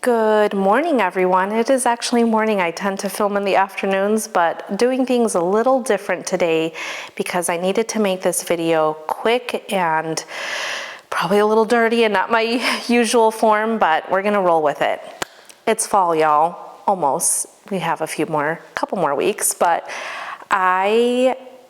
Good morning, everyone. It is actually morning. I tend to film in the afternoons, but doing things a little different today because I needed to make this video quick and probably a little dirty and not my usual form, but we're gonna roll with it. It's fall, y'all, almost. We have couple more weeks, but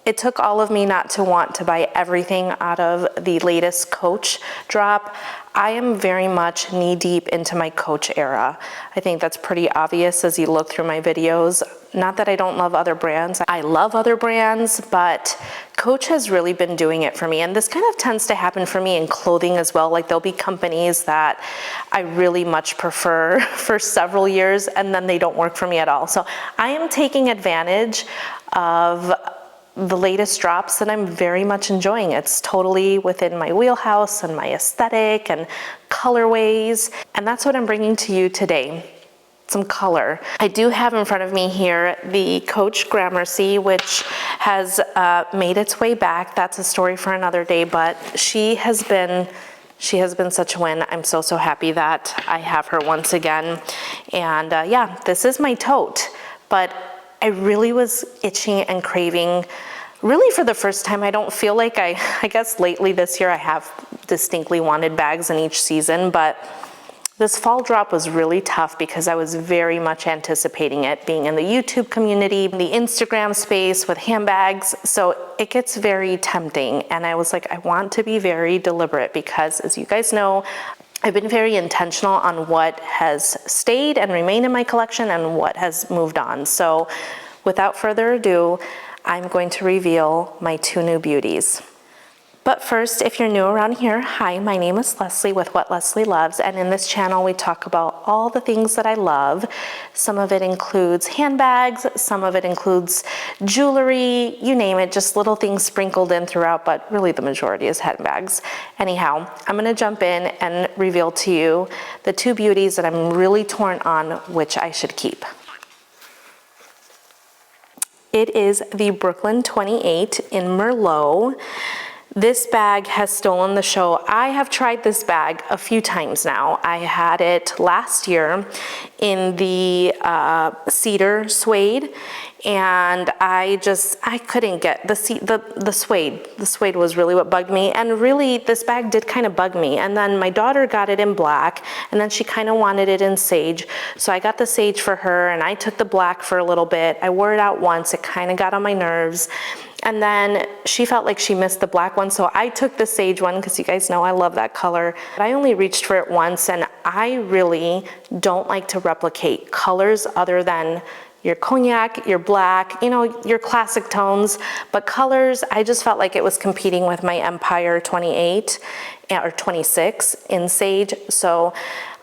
it took all of me not to want to buy everything out of the latest Coach drop. I am very much knee deep into my Coach era. I think that's pretty obvious as you look through my videos. Not that I don't love other brands. I love other brands, but Coach has really been doing it for me. And this kind of tends to happen for me in clothing as well. Like there'll be companies that I really much prefer for several years and then they don't work for me at all. So I am taking advantage of the latest drops that I'm very much enjoying. It's totally within my wheelhouse and my aesthetic and colorways. And that's what I'm bringing to you today. Some color. I do have in front of me here the Coach Gramercy, which has made its way back. That's a story for another day, but she has been such a win. I'm so happy that I have her once again. And yeah, this is my tote, but I really was itching and craving, really for the first time. I don't feel like I guess lately this year I have distinctly wanted bags in each season, but this fall drop was really tough because I was very much anticipating it, being in the YouTube community, the Instagram space with handbags. So it gets very tempting. And I was like, I want to be very deliberate because, as you guys know, I've been very intentional on what has stayed and remained in my collection and what has moved on. So without further ado, I'm going to reveal my two new beauties. But first, if you're new around here, hi, my name is Leslye with What Leslye Loves, and in this channel we talk about all the things that I love. Some of it includes handbags, some of it includes jewelry, you name it, just little things sprinkled in throughout, but really the majority is handbags. Anyhow, I'm gonna jump in and reveal to you the two beauties that I'm really torn on which I should keep. It is the Brooklyn 28 in Merlot. This bag has stolen the show. I have tried this bag a few times now. I had it last year in the cedar suede, and I couldn't get the suede. The suede was really what bugged me, and really this bag did kind of bug me. And then my daughter got it in black, and then she kind of wanted it in sage. So I got the sage for her, and I took the black for a little bit. I wore it out once. It kind of got on my nerves. And then she felt like she missed the black one, so I took the sage one because you guys know I love that color. But I only reached for it once, and I really don't like to replicate colors other than your cognac, your black, you know, your classic tones. But colors, I just felt like it was competing with my Empire 28 or 26 in sage. So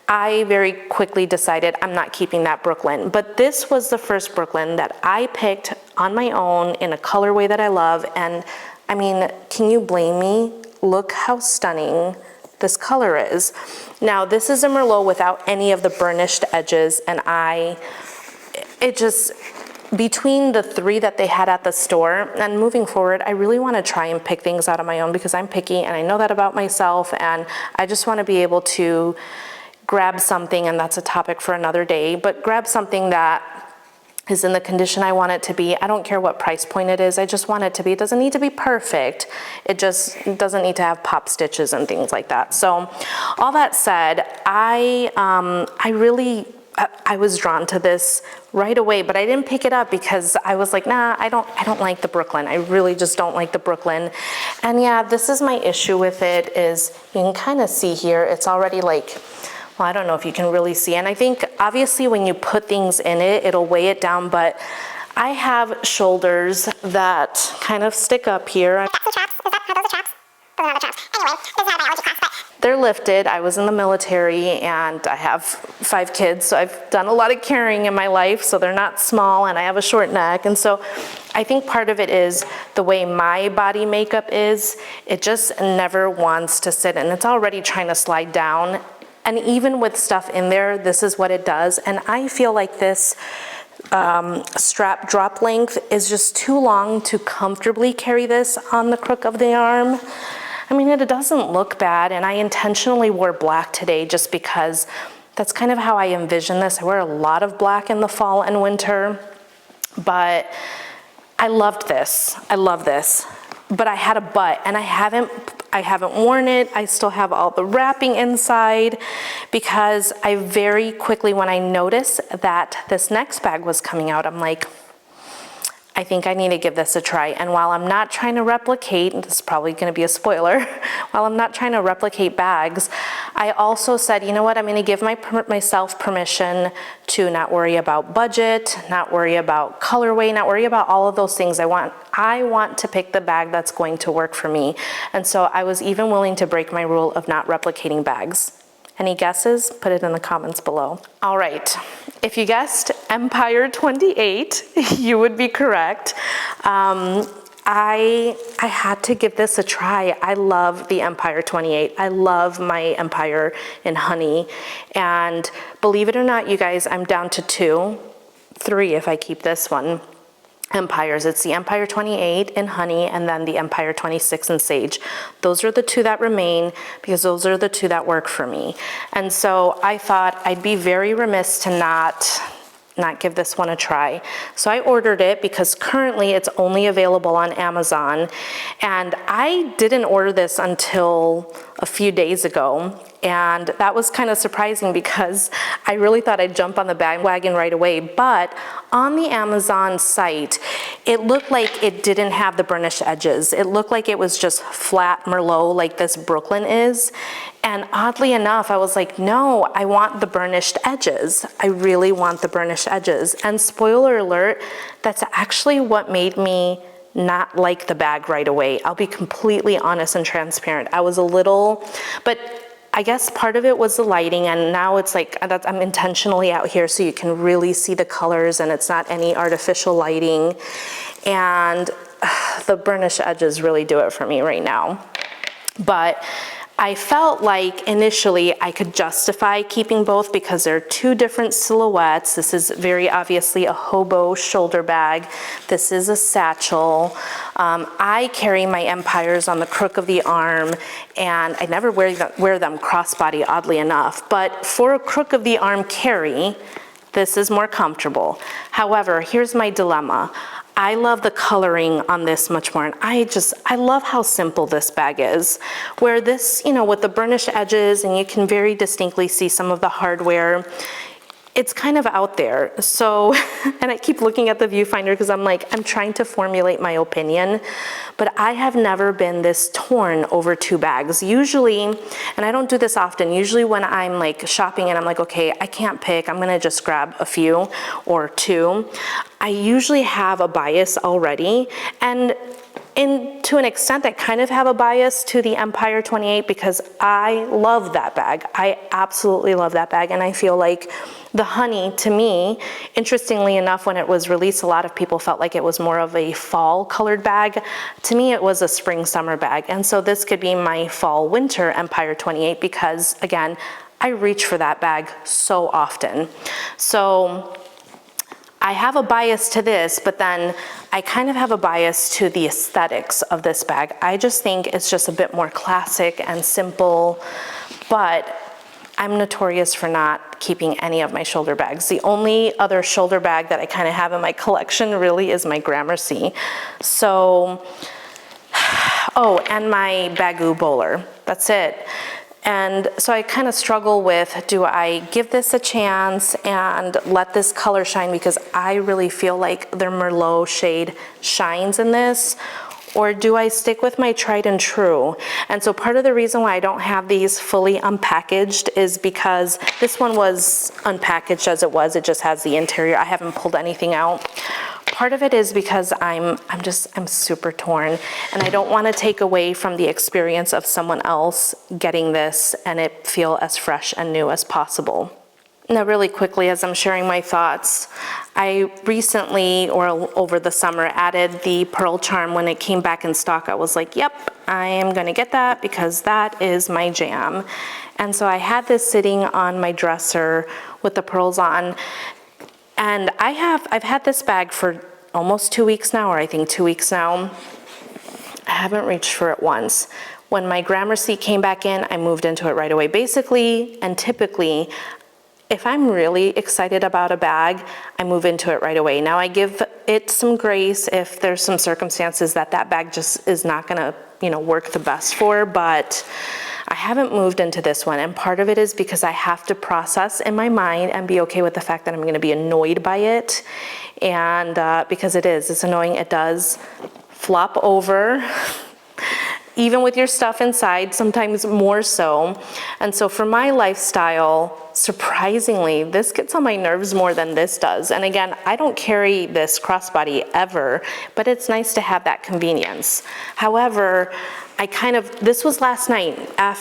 I very quickly decided I'm not keeping that Brooklyn. But this was the first Brooklyn that I picked on my own in a colorway that I love. And I mean, can you blame me? Look how stunning this color is. Now, this is a Merlot without any of the burnished edges. And between the three that they had at the store and moving forward, I really want to try and pick things out of my own because I'm picky and I know that about myself. And I just want to be able to grab something, and that's a topic for another day, but grab something that is in the condition I want it to be. I don't care what price point it is. I just want it to be. It doesn't need to be perfect. It just doesn't need to have pop stitches and things like that. So all that said, I was drawn to this right away, but I didn't pick it up because I was like, nah, I don't like the Brooklyn. I really just don't like the Brooklyn. And yeah, this is my issue with it is you can kind of see here, it's already like, well, I don't know if you can really see. And I think obviously when you put things in it, it'll weigh it down, but I have shoulders that kind of stick up here. Are those traps? Are those traps? Those are not the traps. Anyway, this is not a biology class, but they're lifted. I was in the military and I have 5 kids, so I've done a lot of carrying in my life, so they're not small, and I have a short neck. And so I think part of it is the way my body makeup is. It just never wants to sit, and it's already trying to slide down. And even with stuff in there, this is what it does. And I feel like this strap drop length is just too long to comfortably carry this on the crook of the arm. I mean, it doesn't look bad, and I intentionally wore black today just because That's kind of how I envision this. I wear a lot of black in the fall and winter, but I loved this. I love this. But I had a but, and I haven't worn it. I still have all the wrapping inside because I very quickly, when I noticed that this next bag was coming out, I'm like, I think I need to give this a try. And while I'm not trying to replicate, and this is probably gonna be a spoiler, while I'm not trying to replicate bags, I also said, you know what, I'm gonna give myself permission to not worry about budget, not worry about colorway, not worry about all of those things. I want to pick the bag that's going to work for me. And so I was even willing to break my rule of not replicating bags. Any guesses? Put it in the comments below. All right, if you guessed Empire 28, you would be correct. I had to give this a try. I love the Empire 28. I love my Empire in honey. And believe it or not, you guys, I'm down to 3 if I keep this one. Empires. It's the Empire 28 in honey and then the Empire 26 in sage. Those are the 2 that remain because those are the 2 that work for me. And so I thought I'd be very remiss to not give this one a try. So I ordered it because currently it's only available on Amazon, and I didn't order this until a few days ago. And that was kind of surprising because I really thought I'd jump on the bandwagon right away. But on the Amazon site, it looked like it didn't have the burnished edges. It looked like it was just flat Merlot like this Brooklyn is. And oddly enough, I was like, no, I want the burnished edges. I really want the burnished edges. And spoiler alert, that's actually what made me not like the bag right away. I'll be completely honest and transparent. I was a little, but I guess part of it was the lighting, and now it's like I'm intentionally out here so you can really see the colors and it's not any artificial lighting. And the burnished edges really do it for me right now. But I felt like initially I could justify keeping both because they're 2 different silhouettes. This is very obviously a hobo shoulder bag. This is a satchel. I carry my Empires on the crook of the arm, and I never wear them crossbody, oddly enough. But for a crook of the arm carry, this is more comfortable. However, here's my dilemma. I love the coloring on this much more, and I love how simple this bag is. Where this, you know, with the burnished edges, and you can very distinctly see some of the hardware, it's kind of out there. So, and I keep looking at the viewfinder because I'm like, I'm trying to formulate my opinion, but I have never been this torn over 2 bags. Usually, and I don't do this often, usually when I'm like shopping and I'm like, okay, I can't pick, I'm gonna just grab a few or 2. I usually have a bias already, and to an extent, I kind of have a bias to the Empire 28 because I love that bag. I absolutely love that bag, and I feel like the honey, to me, interestingly enough, when it was released, a lot of people felt like it was more of a fall colored bag. To me, it was a spring summer bag, and so this could be my fall winter Empire 28 because, again, I reach for that bag so often. So I have a bias to this, but then I kind of have a bias to the aesthetics of this bag. I just think it's just a bit more classic and simple, but I'm notorious for not keeping any of my shoulder bags. The only other shoulder bag that I kind of have in my collection really is my Gramercy. So, oh, and my Bagoo bowler, that's it. And so I kind of struggle with, do I give this a chance and let this color shine, because I really feel like the Merlot shade shines in this, or do I stick with my tried and true? And so part of the reason why I don't have these fully unpackaged is because this one was unpackaged as it was. It just has the interior. I haven't pulled anything out. Part of it is because I'm super torn, and I don't want to take away from the experience of someone else getting this and it feel as fresh and new as possible. Now, really quickly, as I'm sharing my thoughts, I recently, or over the summer, added the pearl charm. When it came back in stock, I was like, yep, I am gonna get that because that is my jam. And so I had this sitting on my dresser with the pearls on. And I've had this bag for almost 2 weeks now, or I think 2 weeks now. I haven't reached for it once. When my Gramercy came back in, I moved into it right away. Basically, and typically, if I'm really excited about a bag, I move into it right away. Now I give it some grace if there's some circumstances that that bag just is not gonna, work the best for, but I haven't moved into this one. And part of it is because I have to process in my mind and be okay with the fact that I'm gonna be annoyed by it. And because it's annoying, it does flop over. Even with your stuff inside, sometimes more so. And so for my lifestyle, surprisingly, this gets on my nerves more than this does. And again, I don't carry this crossbody ever, but it's nice to have that convenience. However, this was last night I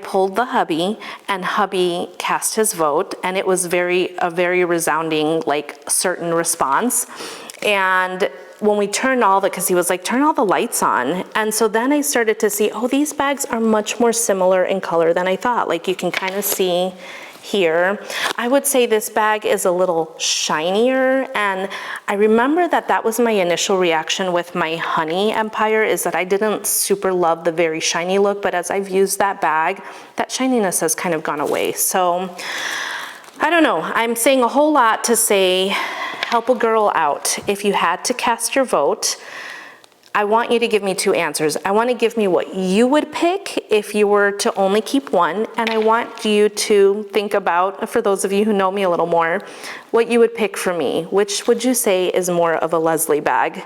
pulled the hubby, and hubby cast his vote, and it was a very resounding, certain response. And when we turned because he was like, turn all the lights on. And so then I started to see, these bags are much more similar in color than I thought. Like you can kind of see here. I would say this bag is a little shinier. And I remember that was my initial reaction with my Honey Empire, is that I didn't super love the very shiny look, but as I've used that bag, that shininess has kind of gone away. So I don't know, I'm saying a whole lot to say, help a girl out. If you had to cast your vote, I want you to give me two answers. I want to give me what you would pick if you were to only keep one, and I want you to think about, for those of you who know me a little more, what you would pick for me. Which would you say is more of a Leslye bag?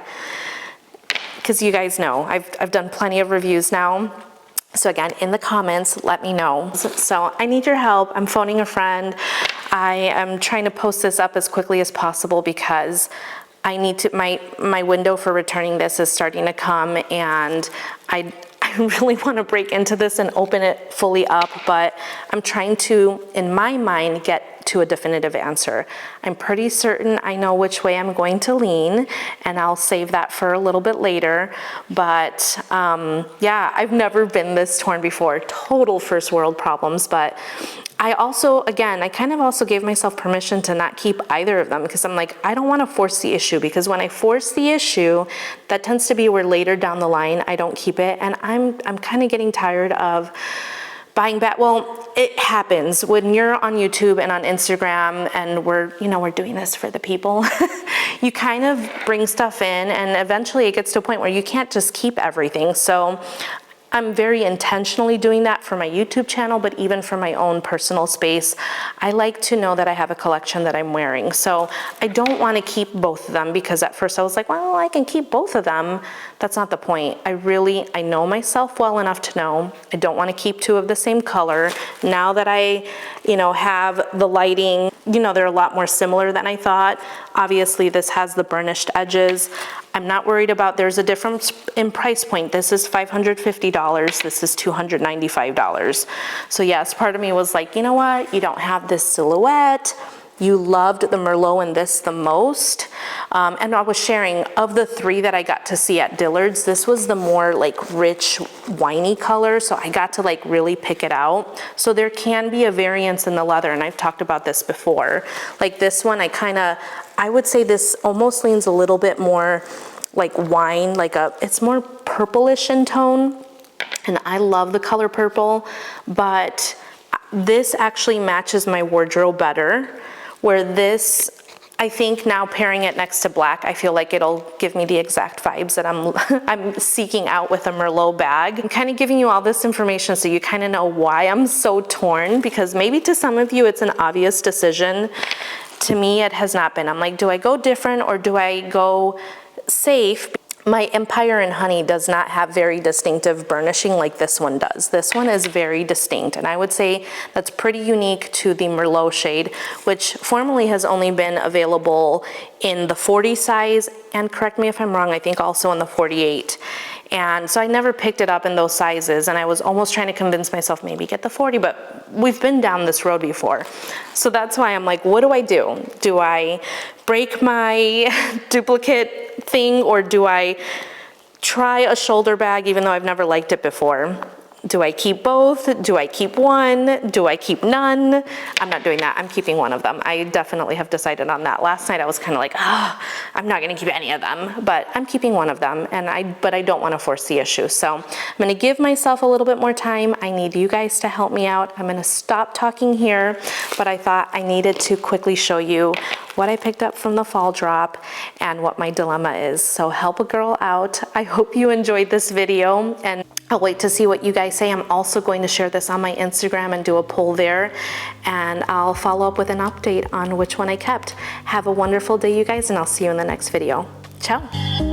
Because you guys know, I've done plenty of reviews now. So again, in the comments, let me know. So I need your help. I'm phoning a friend. I am trying to post this up as quickly as possible because I need to, my window for returning this is starting to come, and I really want to break into this and open it fully up, but I'm trying to, in my mind, get to a definitive answer. I'm pretty certain I know which way I'm going to lean, and I'll save that for a little bit later. But yeah, I've never been this torn before. Total first world problems, but I also, again, I kind of also gave myself permission to not keep either of them, because I'm like, I don't want to force the issue, because when I force the issue, that tends to be where later down the line I don't keep it, and I'm kind of getting tired of buying back. Well, it happens when you're on YouTube and on Instagram, and we're doing this for the people. You kind of bring stuff in, and eventually it gets to a point where you can't just keep everything. So I'm very intentionally doing that for my YouTube channel, but even for my own personal space, I like to know that I have a collection that I'm wearing. So I don't want to keep both of them, because at first I was like, well, I can keep both of them. That's not the point. I know myself well enough to know I don't want to keep two of the same color. Now that I, have the lighting, they're a lot more similar than I thought. Obviously, this has the burnished edges. I'm not worried about, there's a difference in price point. This is $550, this is $295. So yes, part of me was like, you know what? You don't have this silhouette. You loved the Merlot in this the most. And I was sharing, of the three that I got to see at Dillard's, this was the more like winey color. So I got to like really pick it out. So there can be a variance in the leather, and I've talked about this before. Like this one, I would say this almost leans a little bit more like wine, it's more purplish in tone. And I love the color purple, but this actually matches my wardrobe better. Where this, I think now pairing it next to black, I feel like it'll give me the exact vibes that I'm seeking out with a Merlot bag. I'm kind of giving you all this information so you kind of know why I'm so torn, because maybe to some of you it's an obvious decision. To me, it has not been. I'm like, do I go different or do I go safe? My Empire and Honey does not have very distinctive burnishing like this one does. This one is very distinct, and I would say that's pretty unique to the Merlot shade, which formerly has only been available in the 40 size, and correct me if I'm wrong, I think also in the 48. And so I never picked it up in those sizes, and I was almost trying to convince myself maybe get the 40, but we've been down this road before. So that's why I'm like, what do I do? Do I break my duplicate thing, or do I try a shoulder bag even though I've never liked it before? Do I keep both? Do I keep one? Do I keep none? I'm not doing that. I'm keeping one of them. I definitely have decided on that. Last night I was kind of like, I'm not gonna keep any of them, but I'm keeping one of them, but I don't wanna force the issue. So I'm gonna give myself a little bit more time. I need you guys to help me out. I'm gonna stop talking here, but I thought I needed to quickly show you what I picked up from the fall drop and what my dilemma is. So help a girl out. I hope you enjoyed this video, and I'll wait to see what you guys say. I'm also going to share this on my Instagram and do a poll there, and I'll follow up with an update on which one I kept. Have a wonderful day, you guys, and I'll see you in the next video. Ciao.